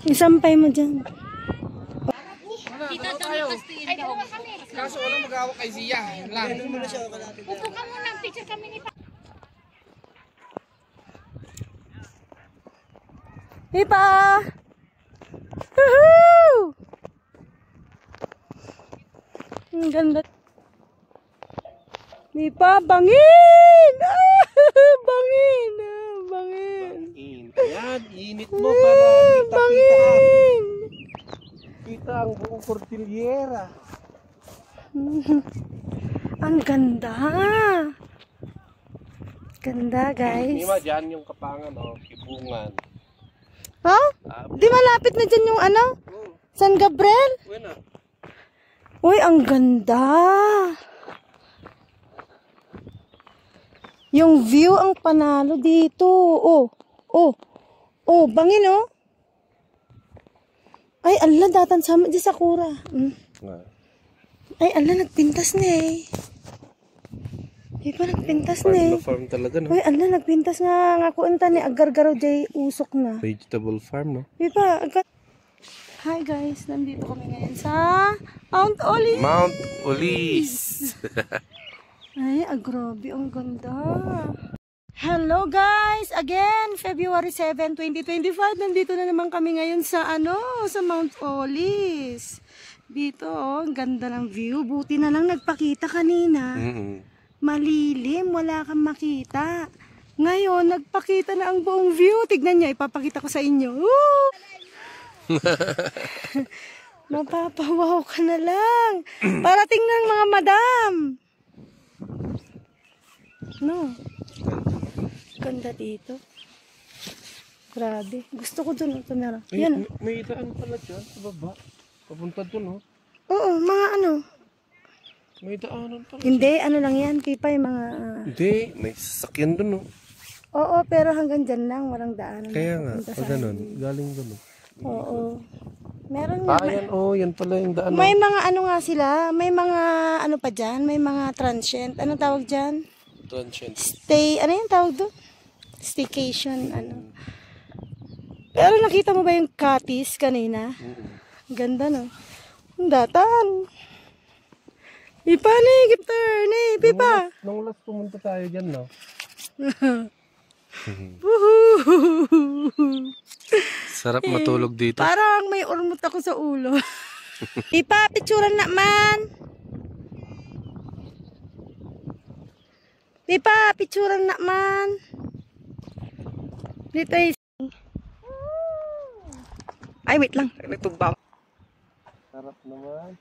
Isampay mo dyan. Dito tayo. Kaso walang mag-awak kay Zia. Yan lang. Upo ka muna, picture kami ni Pa. Pipa! Woohoo! Ang ganda. Pipa, bangin! Ah, bangin! Ah, bangin! Ayan, init mo para Bangin! kita ang buong Cordillera. Ang ganda! Ganda, guys. Di ba dyan yung Kapangan o Kibungan? Ha? Di malapit na dyan yung ano? San Gabriel? Bueno. Uy, ang ganda! Yung view ang panalo dito. Oh, oh, oh, bangin oh. Ay, ala, datan sama di Sakura. Ay, ala, nagpintas na eh. Di ba nagpintas na eh. Farm talaga, no? Uy, ala, nagpintas nga kuunta ni agar-garaw jay usok na. Vegetable farm, no? Di ba, agad. Hi guys, nandito kami ngayon sa Mount Olive. Mount Ulis. Ay, agrobe, ang ganda. Hello guys! Again, February 7, 2025. Nandito na naman kami ngayon sa sa Mount Olive. Dito, oh, ang ganda ng view. Buti na lang nagpakita kanina. Malilim, wala kang makita. Ngayon, nagpakita na ang buong view. Tignan niyo, ipapakita ko sa inyo. Woo! Mapapawaw ka na lang. Para tingnan mga madam. No. Ganda dito. Grabe. Gusto ko dun ito meron. Yan. May daan pala dyan sa baba. Papunta dun, no? Oo, mga May daanan pala. Hindi, lang yan. Kipay, mga... Hindi, may sasakyan dun, no? Oo, pero hanggang dyan lang. Walang daan. Kaya nga, o ganun. Galing dun, no? Oo. Meron nga. Yan, yan pala yung daan. May mga nga sila. May mga pa dyan. May mga transient. Anong tawag dyan? Transient. Stay, ano yung tawag doon? Staycation, Pero nakita mo ba yung Katis kanina? Ganda, no? Ang datan. Pipa ni, Gipter ni, Pipa. Nung last pumunta tayo dyan, no? Sarap matulog dito. Parang may urmot ako sa ulo. Pipa, picturean naman. Pipa, picturean naman. Dito is... Ay, wait lang. Nagtugba. Sarap naman.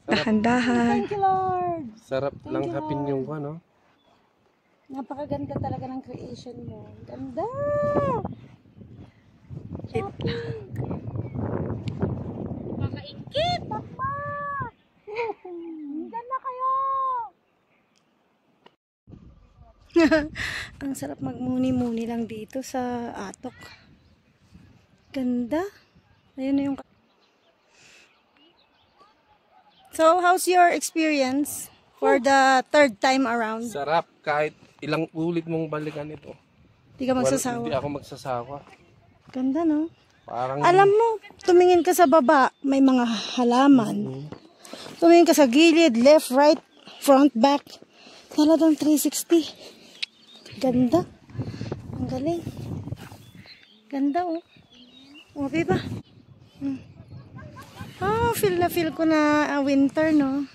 Dahan-dahan. Thank you, Lord. Sarap lang hapin yung no? Napakaganda talaga ng creation mo. Ganda! Wait lang. Makaingkit! Papa! Ganda kayo! Ang sarap magmuni-muni lang dito sa Atok. Ganda. Ayun na yung... So, how's your experience for the third time around? Sarap kahit ilang ulit mong balikan ito. Hindi ka magsasawa. Hindi ako magsasawa. Ganda, no? Parang... Alam mo, tumingin ka sa baba, may mga halaman. Tumingin ka sa gilid, left, right, front, back. Talagang 360. Ganda. Ang galing. Ganda, oh. O, diba? Oh, feel ko na winter, no?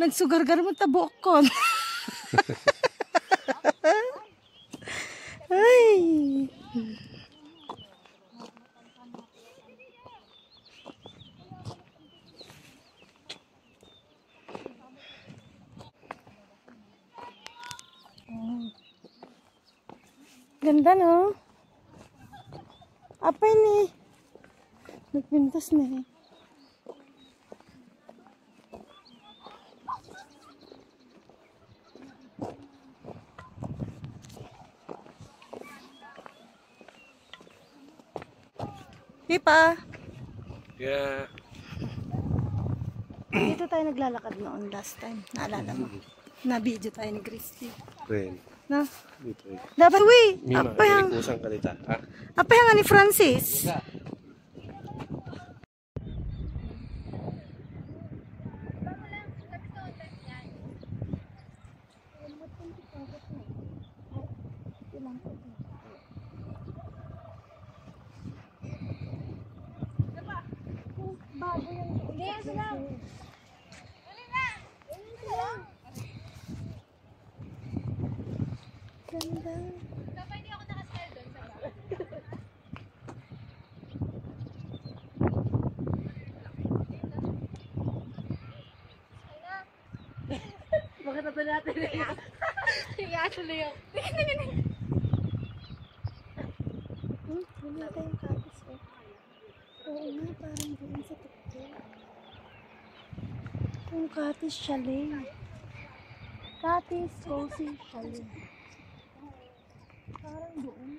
Nagsugar-gar mo tabok ko. Ay. Ganda, no? Apa ini? Nagpintas na eh. Pipa! Yeah. Dito tayo naglalakad noon last time. Naalala mo? Na video tayo ni Christy. Kwen. Na? Dito eh. Dapat, uy! Mima, Apa yang, kusang kalita. Ha? apa yang ni Francis? Ganda. Bakit na natin? Kaya tuloy ako. Wala tayong kapis. Oo nga, parang doon sa tukto. Yung Katis Chalet. Katis Cozy Chalet. Parang doon.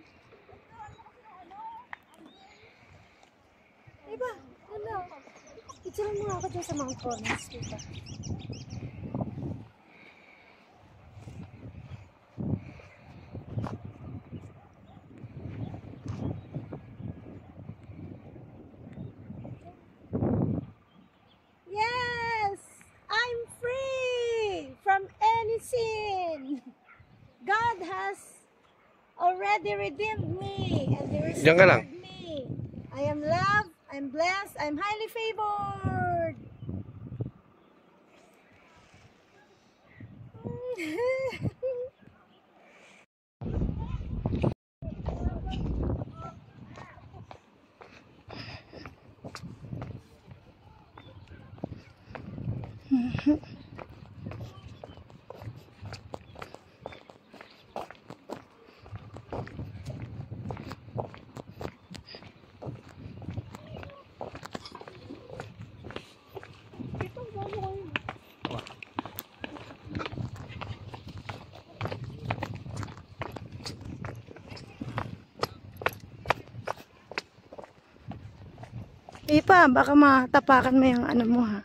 Diba? Wala. Picturean mo nga ako dyan sa Mount Rollins. Diba? Yes! I'm free from any sin. God has already redeemed me and He Diyan ka lang. restored me. I am loved, I'm blessed, I'm highly favored. Ipa, baka matapakan mo yung ano mo ha.